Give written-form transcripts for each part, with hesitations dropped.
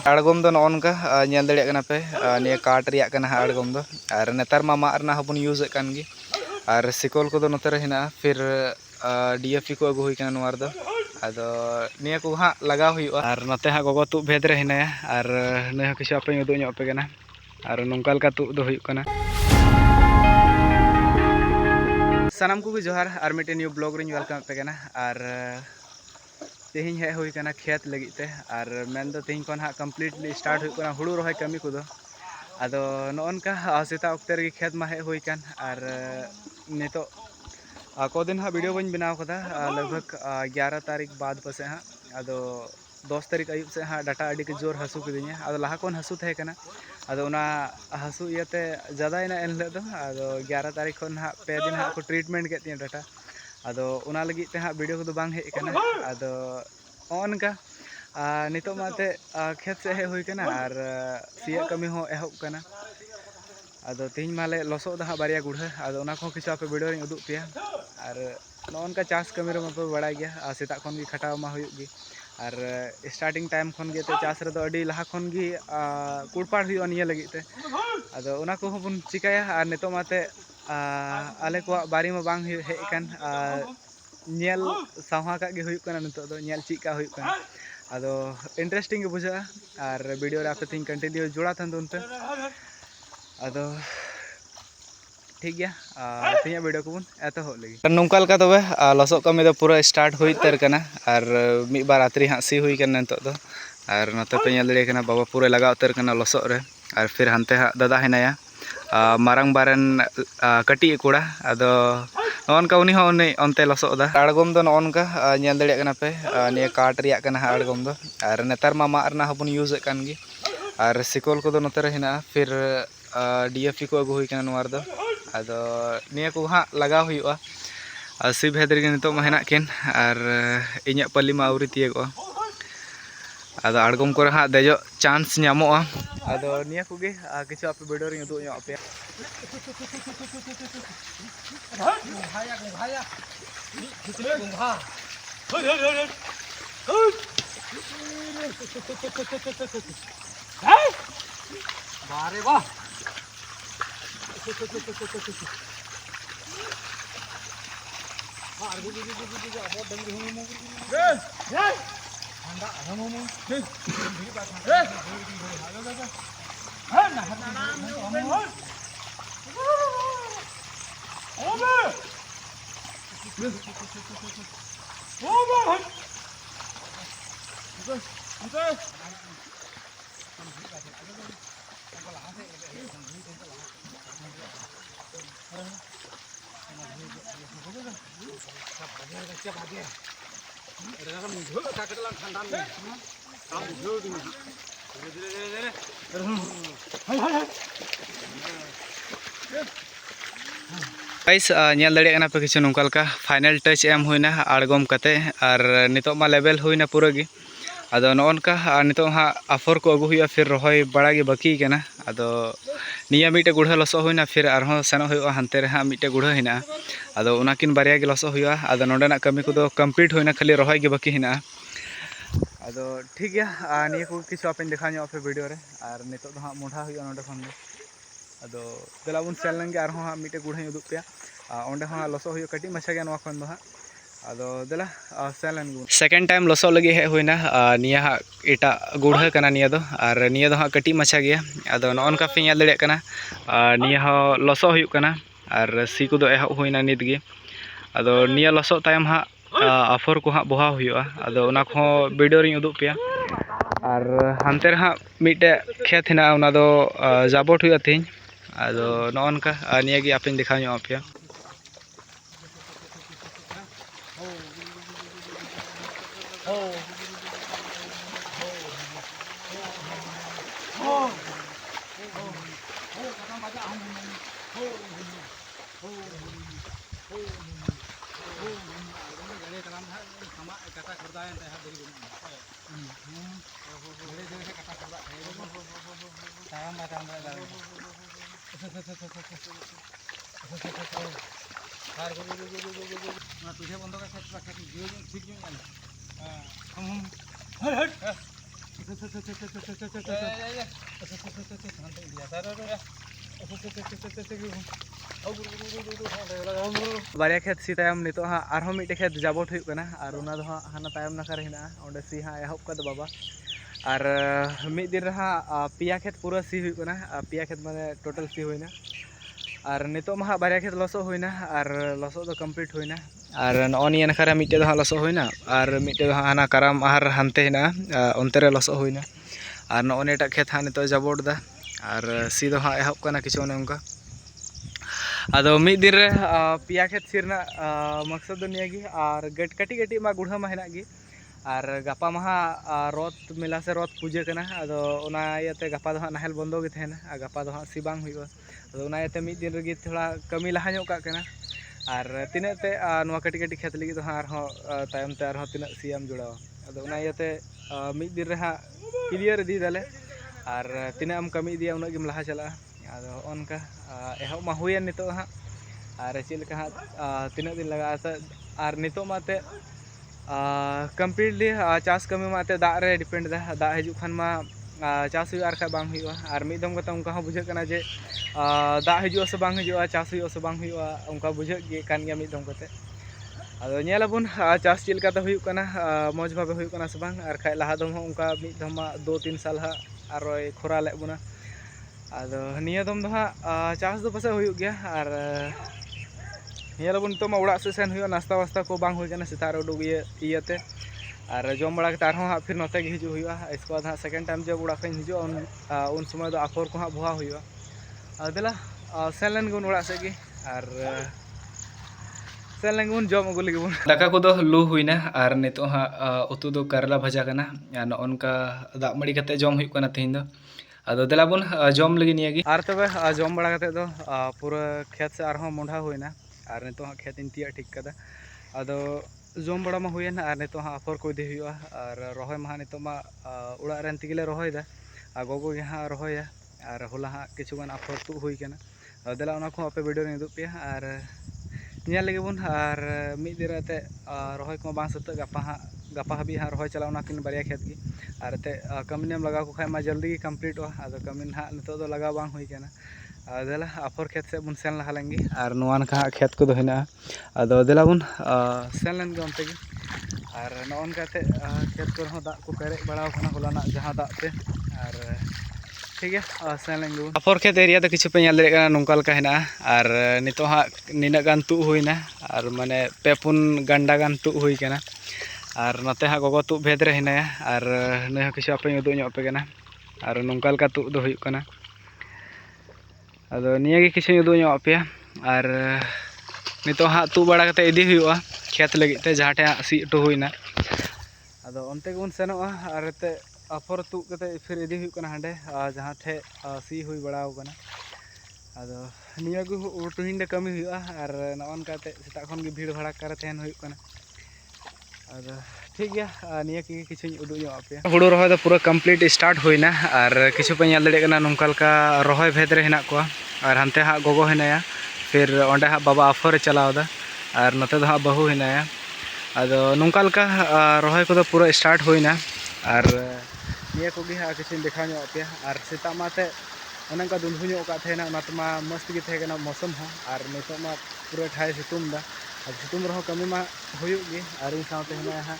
आड़गम दो नौनका नेल दड़िया कना पे निया काट रिया कना आड़गम दो और नेतार मा माग रना हबन यूज कान गी और सिकोल को दो नोते रे हिना फिर डीएफपी को अगु हुई कना नोवार दो आदो निया को हां लगाव हुयुआ और नोते हां गोगो तु भेद रे हिनाया और नय किछु आपे उदु ᱧᱚᱜ पे कना और नोंका लका तु दो हुयुक कना सानाम को जोहार और मिटे न्यू ब्लॉग रे वेलकम पे कना और तेहिं हेज हुई कना खेत लगी ते और मेन दो तेहिं कोन हा कंप्लीटली स्टार्ट हुई कना हुड़ू रोहय कमी को दो आदो नोनका सेता वक्त रे खेत मा हेज हुई कान और नितो को दिन हा वीडियो बन बनाव कदा लगभग 11 तारीख बाद पसे हाँ आदो 10 तारीख अयुब से हाँ डाटा अड़ी के जोर हसू किदिया आदो लहा कोन हसू थे कना आदो उना हसू इयाते ज़्यादा इना एन हिलोग दो आदो 11 तारीख खन हाँ पे दिन हाँ को ट्रीटमेंट के तिया डाटा आदो उना लगी ते हाँ वीडियो को बांग हेज कना आदो ओनका नितो माते खेत से हेज हुई कना और सिया कमी हो एहब कना आदो तेहिं माले लसोद हाँ बारिया गुढ़ा आदो उना को किछु आपे वीडियो रे उदुग पेया और नोनका चास कमी रे मापे बड़ा गया सेता खन गी खटाव मा हुयुग गी और स्टार्टिंग टाइम खन गे ते चास रे दो अड़ी लहा खन गी कुड़पाड़ हुयुआ निया लगी ते आदो उना को बन चिकाया और नितो माते आले को बारी मा बांग हेज कान नेल सावहा का गे हुयुग कना नितो दो नेल चिका हुयुग कना आदो इंटरेस्टिंग गे बुझा और वीडियो रे आपे तीन कंटिन्यू जोड़ा थन दोन पे आदो ठीक गया तीन वीडियो को बन एतहब लगी नोंका लका तबे लसो कमी दो पूरा स्टार्ट हुई तर कना और मिद बार आतरी हाँ सी हुई कना नितो दो और नते पे नेल दड़े कना बाबा पूरा लगा उतर कना लसो रे और फिर हानते हाँ दादा हेनाया मारंग बारन कटी कोड़ा आदो नोनका उनी हो उनी ओनते लसोदा आड़गम दो नोनका नेल दड़े कना पे निया काट रिया कना आड़गम दो और नेतार मा माग रना हबन यूज कान गी और सिकोल को दो नोते रे हिना फिर डीएफपी को अगु हुई कना नोवार दो आदो निया को हां लगाव हुयुआ सी भेद रे नितो मा हेना किन और इᱧᱟ पल्ली मा आउरी तियगो आदो आड़गम को हां देजो चांस ᱧᱟᱢᱚᱜᱼᱟ आदो निया को गे किछु आपे वीडियो रे उदुग ᱧᱚᱜ पे बारे वाह गाइस नेल दड़े कना पे किछु नोंका लका फाइनल टच एम हुईना आड़गम कते और नितो मा लेवल हुईना पूरा गी आदो नोनका नितो हाँ आफर को अगु हुआ फिर रहोय बड़ा गे बाकी कना आदो निया मिटे गुढ़ा लसो हुईना फिर आरहों सेनो हुयुआ हानते रे हाँ मिटे गुढ़ा हिना आदो उनाकिन बारिया गे लसो हुयुआ आदो नोंडेना कमी को दो कंप्लीट हुईना खाली रहोय गे बाकी हिना आदो ठीक गया निया को किछु आपे देखा ᱧᱚᱜ पे वीडियो रे और नितो दो हाँ मोढ़ा हुयुआ नोंडे खन दो आदो देला बन सेल लेंगे आरहों हाँ मिटे गुढ़ा उदुग पेया ओंडे हाँ लसो हुयुआ कटी मछा गया नोआ खन दो हाँ आदो देला सेल लेंगे सेकेंड टाइम लसो लगी हे हुईना निया हाँ एटा गुढ़ा कना निया दो और निया दो हाँ कटी मछा गया आदो नोनका पे नेल दड़े कना निया हो लसो हुयुग कना और सी को दो एहब हुईना नित गे आदो निया लसो तायम हाँ आफर को हाँ बोहा हुयुआ आदो उना को वीडियो रे उदुग पेया और हानते रे हाँ मिटे खेत हिना उना दो जाबोट हुयुआ तिन आदो नोनका निया गे आपे देखा ᱧᱚᱜ पेया बारिया खेत सी तायम नितो हाँ आरहों मिट्टे खेत जाबोट हुई कना और उना दो हाँ हाना तायम नखर हिना ओंडे सी हाँ एहब कद बाबा और मिद दिन हाँ पिया खेत पूरा सी हुई कना पिया खेत माने टोटल सी हुईना और नितो हाँ बारिया खेत लसो हुईना और लसो दो कंप्लीट हुईना और नॉनिया नखरा मिट्टे दो हाँ लसो हुईना और मिट्टे दो हाँ हाना कराम आहार हानते हिना ओंते रे लसो हुईना और नॉने टा खेत हाँ नितो जाबोट दा और सी दो हाँ एहब कना किछु ने उनका अदो मिद दिन रे पिया खेत सिरना मकसद नियागी और कटी कटी मा गुढ़ा मा हेनागी और गपा महा रथ मेला से रथ पूजा कना अदो ओना इयाते गपा दो नाहेल बंदो गे तहना और गपा दो सी बांग हुई अदो ओना इयाते मिद दिन रेगी थोड़ा कमी लहा ᱧᱚᱜ काग कना और तिना ते नोआ कटी कटी खेत लगी दो हाँ आरहों तायम ते आरहों तिना सियाम जुड़ावा अदो ओना इयाते मिद दिन रे हाँ क्लियर इदी दाले और तिना एम कमी इदिया उना गेम लहा चला अदो ओनका एहब मा हुयन नितो हाँ और चेलका हाँ तिना दिन लगा और नितो माते कम्प्लीटली चास कमी माते दा रे डिपेंड दा हजू खान मा चास हुई आर बांग हुई और मिद दम कते उनका बुझे कना जे दा हजू से बांग हजू चास हुई से बांग हुई उनका बुझे गे कान गया मिद दम कते अदो नेलाबुन चास चेलकाते हुई कना मौज भावे हुई कना से बांग और खाय लहा दम उनका मिद दम 2-3 साल हा और खोरा ले बुना अदो निया दम दो हाँ चास दो पासे हुई गया और नियालबुन तो उड़ा से सेन हुई नाश्ता वास्ता को बांग हुई कना सेता रे उडुग इयाते और जम बड़ा के आरहों हाँ फिर नोते गे हिजू हुआ इसके बाद हाँ सेकेंड टाइम जब उड़ा खन हिजू उन समय दो आफर को हाँ बुहा हुआ देला सेन लेन गुन उड़ा से गे और सेन लेन गुन जम अगु लगे बुन दाका को दो लू हुईना और नितो हाँ उतु दो करला भजा कना नोनका दाग मड़ी कते जम हुई कना तेहिन दो अदो देला बुन जम लगी नियागी और तबे जम बड़ा कते दो पूरा खेत से आरहों मोंढा हुईना और नितो हाँ खेत इन तिया ठीक कदा अदो जम बड़ा मा हुईना और नितो हाँ आफर को इदी हुआ और रहोय मा नितो मा उड़ा रेन तिगिले रहोय दा और गोगो गे हाँ रहोया और होला हाँ किछुगान आफर तु हुई कना देला ओना को आपे वीडियो रे उदुग पेया और ᱧᱮᱞ लगे बुन और मिद दिन रे रहोय को बांग सत गपा हाबी हाँ रहोय चला ओना किन बारिया खेत गी और ते कमिनेम लगा को खाय मा जल्दी कम्प्लीट अदो कमिन हाँ नितो दो लगा बांग हुई कना देला आफर खेत से बुन सेन लहा लेंगे और नोआन का खेत को हिना अदो देला बुन सेन लेन गे ओनते गे और नोन काते खेत को दा को पेरेज बड़ा कना होलाना जहां दा ते और ठीक है सेन लेंगे बुन आफर खेत एरिया तो किछु पे नेल दरे कना नोंका लका हिना और नितो हाँ निना गान तु हुईना और माने पेपुन गंडा गान तु हुई कना और नते हाँ गोगो तु भेद रे हिनाया और नै हाँ किछु आपे उदुग ᱧᱚᱜ पे कना और नोंका लका तु दो हुई कना अदो निया गे किछु उदुग ᱧᱚᱜ पे और नितो हाँ तु बड़ा कते इदी हुआ खेत लगी ते जहाँ टे सी टू हुईना अदो ओनते गुन सेनोआ और ते आफर तु कते फिर इदी हुई कना हांडे जहाँ ठे सी हुई बड़ा कना अदो निया गु टुहिंडे कमी हुआ और नॉन काते सेता खन गे भीड़ भाड़ा करे तहन हुई कना अदो ठीक गया निया के किछु उदुग ᱧᱚᱜ पे हुड़ू रहोय दो पूरा कंप्लीट स्टार्ट हुईना और किछु पे नेल दरे कना नोंका लका रहोय भेद रे हेना कोआ और हानते हाँ गोगो हिनाया फिर ओंडे हाँ बाबा आफर चलावदा और नते दो हाँ बहु हिनाया अदो नोंका लका रहोय को पूरा स्टार्ट हुईना और निया को गे हाँ किछु देखा ᱧᱚᱜ पे और सेता माते ओनका दुंधु ᱧᱚᱜ का थेना ओनातमा मस्त गे थे कना मौसम हो और नितो मा पूरा ठाय सितुम दा और सितुम रहो कमी मा हुयुग गे और इन साथे हिना हाँ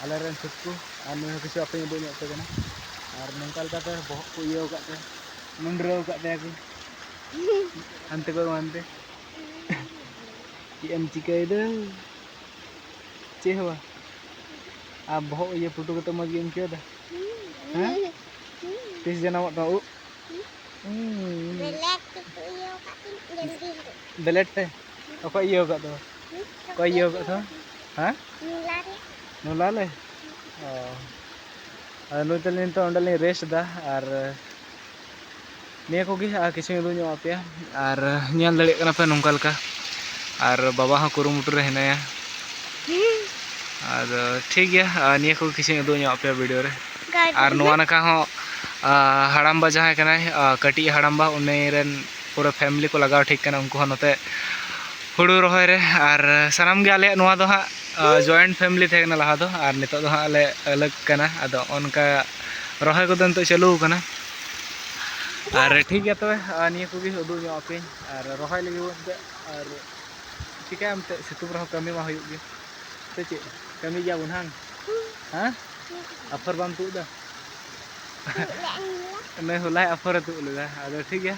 आले रेन सुटकु और नै किछु आपे उदुग ᱧᱚᱜ पे कना और नोंका लकाते बहक को इयो काते मुंडरो काते को अंते को अंते एम चिकाय दो चे हुआ आप बहुत ये फोटो को तो मज गेम किया था हैं 30 जना मत हो बेलेट पे कोई ये होगा तो कोई ये होगा तो हैं नुला ले नुई तलिन तो अंडले रेस्ट दा और निया को गे किछु उदुग ᱧᱚᱜ पे और नेल दड़े कना पे नोंका लका और बाबा हाँ कुरुमुटु रे हिनाया और ठीक गया निया को किछु उदुग ᱧᱚᱜ पे वीडियो रे और नोआ नका हाँ हाड़ाम्बा जहाँ कनाय कटी हाड़ाम्बा उन्नी रेन पूरा फैमिली को लगाव ठीक कना उनको नोते हुड़ू रोहय रे और सानाम गे आले नोआ दो हाँ जॉइंट फैमिली थे कना लहा दो और नितो दो हाँ आले अलग कना आदो उनका रोहय को दो चालू कना और ठीक है। तो निया को भी उदू जो पे और रोहय लगे और चिकाम ते सितुंग रहो कमी मा हुयुग गे ते चे कमी गया बुन हां हाँ अफर बाम तू दा नहीं होला अफर तू लेदा आदो ठीक है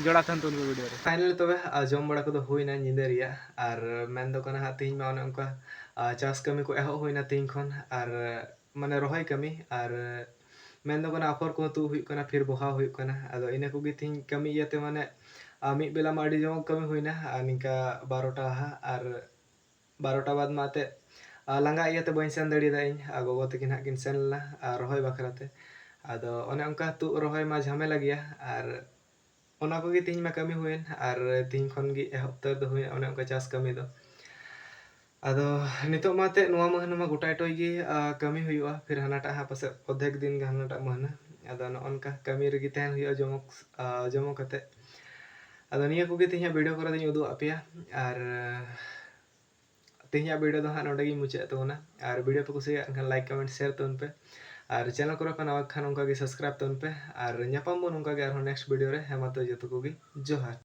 जोड़ा तन तुन वीडियो रे फाइनली तबे जम बड़ा को हुईना निंदा रिया और मेन दो कना तीन मा ओने उनका चास कमी को एहो हुईना तीन खन और माने रोहय कमी और मेन दो कना अफर को तू हुई कना फिर बहा हुई कना आदो इना को गे तीन कमी याते माने मिद बेला मा आडी जम कमी हुईना निका 12टा और 12टा बाद माते लंगा इयाते बइन सेन दाड़ीदा इन गोगो तकिन हां किन सेन लना रोहय बाखराते आदो ओने उनका तू रोहय मा झमेला गया और ओना को गे तीन मा कमी हुईन और तीन खन गे एहप्तार दो हुई ओने उनका चास कमी दो आदो नितो माते नोआ महना मा गोटा टोय गे कमी हुईवा फिर हनाटा हा पासे अधेक दिन गे हनाटा महना आदो उनका कमी रे गे तहन हुईवा जमो कते आदो निया को गे तीन वीडियो करे दिन उदु आपेया और तीन वीडियो दो हाँ नोडे गे मुचाद तबना और वीडियो पे कुसिया लाइक कमेंट शेयर तबन पे और चैनल को नवा खान उनका सब्सक्राइब तबन पे और नापाम बन उनका नेक्स्ट वीडियो रे हेमा तो जतो को गे जोहार।